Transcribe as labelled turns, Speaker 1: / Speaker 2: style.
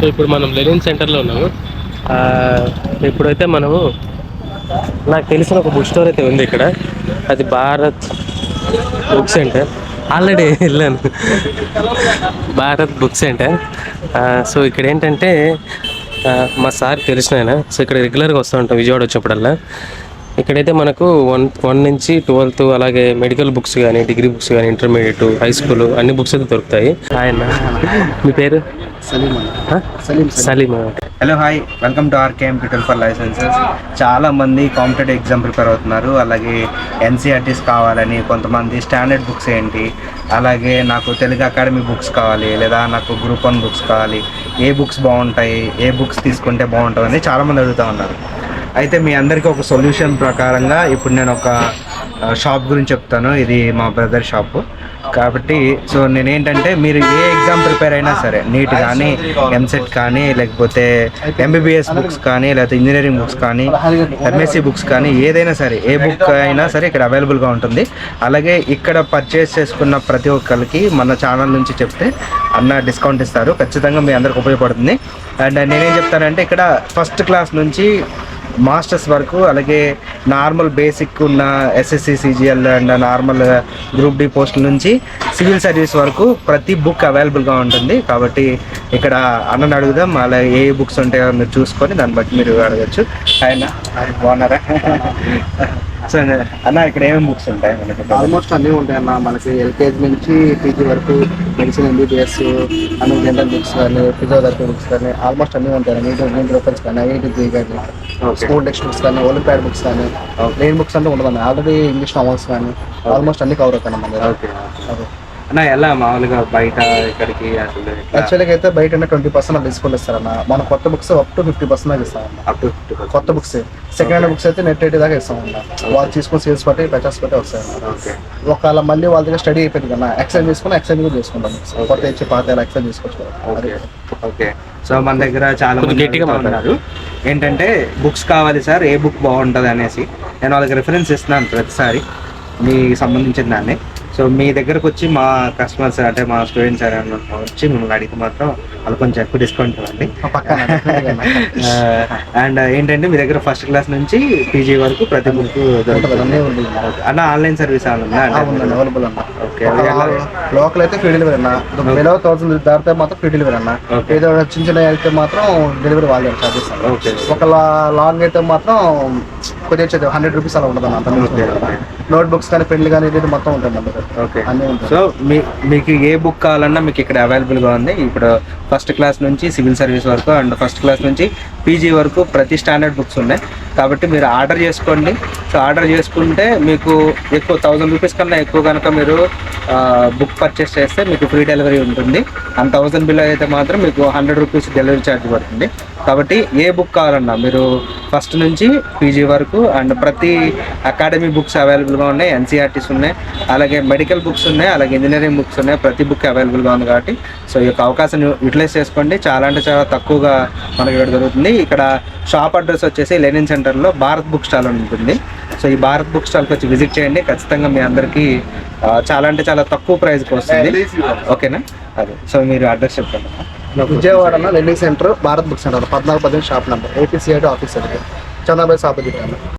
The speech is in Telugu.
Speaker 1: సో ఇప్పుడు మనం లెనిన్ సెంటర్లో ఉన్నాము. ఇప్పుడైతే మనము నాకు తెలిసిన ఒక బుక్ స్టోర్ అయితే ఉంది ఇక్కడ. అది భారత్ బుక్ సెంటర్. ఆల్రెడీ వెళ్ళాను భారత్ బుక్ సెంటర్. సో ఇక్కడ ఏంటంటే మా సార్ తెలిసిన ఆయన. సో ఇక్కడ రెగ్యులర్గా వస్తూ ఉంటాం విజయవాడ వచ్చినప్పుడల్లా. ఇక్కడైతే మనకు 1 నుంచి 12th అలాగే మెడికల్ బుక్స్ కానీ, డిగ్రీ బుక్స్ కానీ, ఇంటర్మీడియట్, హై స్కూల్ అన్ని బుక్స్ అయితే దొరుకుతాయి. ఆయన మీ పేరు? Salim.
Speaker 2: Hello hi, welcome to RKM tutor for licenses. చాలా మంది కాంపిటేటివ్ ఎగ్జామ్ ప్రిపేర్ అవుతున్నారు. అలాగే ఎన్సీఆర్టీస్ కావాలని, కొంతమంది స్టాండర్డ్ బుక్స్ ఏంటి, అలాగే నాకు తెలుగు అకాడమీ బుక్స్ కావాలి, లేదా నాకు గ్రూప్ 1 బుక్స్ కావాలి, ఏ బుక్స్ బాగుంటాయి, ఏ బుక్స్ తీసుకుంటే బాగుంటుందని చాలామంది అడుగుతూ ఉన్నారు. అయితే మీ అందరికీ ఒక సొల్యూషన్ ప్రకారంగా ఇప్పుడు నేను ఒక షాప్ గురించి చెప్తాను. ఇది మా బ్రదర్ షాపు కాబట్టి. సో నేనేంటంటే, మీరు ఏ ఎగ్జామ్ ప్రిపేర్ అయినా సరే, నీట్ కానీ, ఎంసెట్ కానీ, లేకపోతే ఎంబీబీఎస్ బుక్స్ కానీ, లేకపోతే ఇంజనీరింగ్ బుక్స్ కానీ, ఎంఎస్సి బుక్స్ కానీ, ఏదైనా సరే, ఏ బుక్ అయినా సరే ఇక్కడ అవైలబుల్గా ఉంటుంది. అలాగే ఇక్కడ పర్చేస్ చేసుకున్న ప్రతి ఒక్కరికి మన ఛానల్ నుంచి చెప్తే అన్న డిస్కౌంట్ ఇస్తారు. ఖచ్చితంగా మీ అందరికి ఉపయోగపడుతుంది. అండ్ నేనేం చెప్తానంటే, ఇక్కడ ఫస్ట్ క్లాస్ నుంచి మాస్టర్స్ వరకు, అలాగే నార్మల్ బేసిక్ ఉన్న SSC, CGL and normal group D పోస్టుల నుంచి సివిల్ సర్వీస్ వరకు ప్రతి బుక్ అవైలబుల్గా ఉంటుంది. కాబట్టి ఇక్కడ అన్నని అడుగుదాం, అలా ఏ బుక్స్ ఉంటాయో మీరు చూసుకొని దాన్ని బట్టి మీరు అడగచ్చు. ఆయన బాగున్నారా? సో అన్న, ఇక్కడ ఏమేమి బుక్స్ ఉంటాయి మనకి?
Speaker 3: ఆల్మోస్ట్ అన్నీ ఉంటాయి అన్న. మనకి ఎల్కేజీ నుంచి పీజీ వరకు మెడిసిన్, ఎంబీబీఎస్, అన్ని జనరల్ బుక్స్ కానీ, ఫిజియోథెరపీ బుక్స్ కానీ ఆల్మోస్ట్ అన్నీ ఉంటాయి. నీట్ రెఫరెన్స్ కానీ, ఐఐటీ కానీ, స్కూల్ టెక్స్ట్ బుక్స్ కానీ, ఒలింపియాడ్ బుక్స్ కానీ, మెయిన్ బుక్స్ అంటే ఉండదు. ఆల్రెడీ ఇంగ్లీష్ నావల్స్ కానీ ఆల్మోస్ట్ అన్ని కవర్ అవుతాయి మన దగ్గర.
Speaker 2: ఓకే అన్న, ఎలా మామూలుగా బయట ఇక్కడికి అసలు
Speaker 3: యాక్చువల్గా అయితే బయట 20% డిస్కౌంట్ ఇస్తారన్న. మన కొత్త బుక్స్ అప్ టు 50% ఇస్తామన్న.
Speaker 2: అప్ టు
Speaker 3: కొత్త బుక్స్. సెకండ్ హ్యాండ్ బుక్స్ అయితే నెట్ 80 దాకా ఇస్తామన్న. వాళ్ళు తీసుకుని సేల్స్ బట్టి పర్చేస్ బట్టి వస్తాయన్న. ఒకవేళ మళ్ళీ వాళ్ళ దగ్గర స్టడీ అయిపోయింది కదా, ఎక్స్చేంజ్ తీసుకుని ఎక్స్చేంజ్ కూడా చేసుకుంటాం. కొత్త ఇచ్చి పాత ఎక్స్చేంజ్ తీసుకోవచ్చు.
Speaker 2: ఓకే. సో మన దగ్గర చాలా మంది గట్టిగా మాట్లాడారు ఏంటంటే, బుక్స్ కావాలి సార్, ఏ బుక్ బాగుంటుంది అనేసి. నేను వాళ్ళకి రిఫరెన్స్ ఇస్తున్నాను ప్రతిసారి మీకు సంబంధించిన దాన్ని. సో మీ దగ్గరకు వచ్చి మా కస్టమర్స్ అంటే మా స్టూడెంట్స్ వచ్చి మిమ్మల్ని అడిగితే మాత్రం వాళ్ళు కొంచెం ఎక్కువ డిస్కౌంట్ ఇవ్వండి. అండ్ ఏంటంటే, మీ దగ్గర ఫస్ట్ క్లాస్ నుంచి పీజీ వరకు ప్రతి బుక్ అన్న ఆన్లైన్ సర్వీస్
Speaker 3: అవైలబుల్ అన్న.
Speaker 2: ఓకే.
Speaker 3: లోకల్ అయితే ఫ్రీ డెలివరీ అన్న. బిలో 1000 దాటితే మాత్రం ఫ్రీ డెలివరీ అన్న. ఏదో చిన్న చిన్న అయితే మాత్రం డెలివరీ వాళ్ళే చార్జెస్.
Speaker 2: ఓకే.
Speaker 3: ఒక లాంగ్ అయితే మాత్రం కొద్దిగా 100 రూపీస్ అలా ఉంటుంది అన్న. నోట్ బుక్స్ కానీ, పెన్లు కానీ, ఇది మొత్తం ఉంటుంది.
Speaker 2: ఓకే. సో మీకు ఏ బుక్ కావాలన్నా మీకు ఇక్కడ అవైలబుల్గా ఉంది. ఇప్పుడు ఫస్ట్ క్లాస్ నుంచి సివిల్ సర్వీస్ వరకు అండ్ ఫస్ట్ క్లాస్ నుంచి పీజీ వరకు ప్రతి స్టాండర్డ్ బుక్స్ ఉన్నాయి. కాబట్టి మీరు ఆర్డర్ చేసుకోండి. సో ఆర్డర్ చేసుకుంటే మీకు ఎక్కువ 1000 రూపీస్ కన్నా ఎక్కువ కనుక మీరు బుక్ పర్చేస్ చేస్తే మీకు ఫ్రీ డెలివరీ ఉంటుంది. అండ్ 1000 బిల్ అయితే మాత్రం మీకు 100 రూపీస్ డెలివరీ ఛార్జ్ పడుతుంది. కాబట్టి ఏ బుక్ కావాలన్నా మీరు ఫస్ట్ నుంచి పీజీ వరకు అండ్ ప్రతి అకాడమీ బుక్స్ అవైలబుల్గా ఉన్నాయి. ఎన్సీఆర్టీస్ ఉన్నాయి, అలాగే మెడికల్ బుక్స్ ఉన్నాయి, అలాగే ఇంజనీరింగ్ బుక్స్ ఉన్నాయి. ప్రతి బుక్ అవైలబుల్గా ఉంది. కాబట్టి సో ఈ యొక్క అవకాశాన్ని యూటిలైజ్ చేసుకోండి. చాలా అంటే చాలా తక్కువగా మనకి ఇక్కడ దొరుకుతుంది. ఇక్కడ షాప్ అడ్రస్ వచ్చేసి లెనిన్ సెంటర్లో భారత్ బుక్ స్టాల్ అని ఉంటుంది. సో ఈ భారత్ బుక్ స్టాల్కి వచ్చి విజిట్ చేయండి. ఖచ్చితంగా మీ అందరికీ చాలా అంటే చాలా తక్కువ ప్రైస్కి వస్తుంది. ఓకేనా? అదే. సో మీరు అడ్రస్ చెప్పండి.
Speaker 3: విజయవాడలో learning centre Bharat book centre 14-15 shop number 80 office Chandrababu opposite.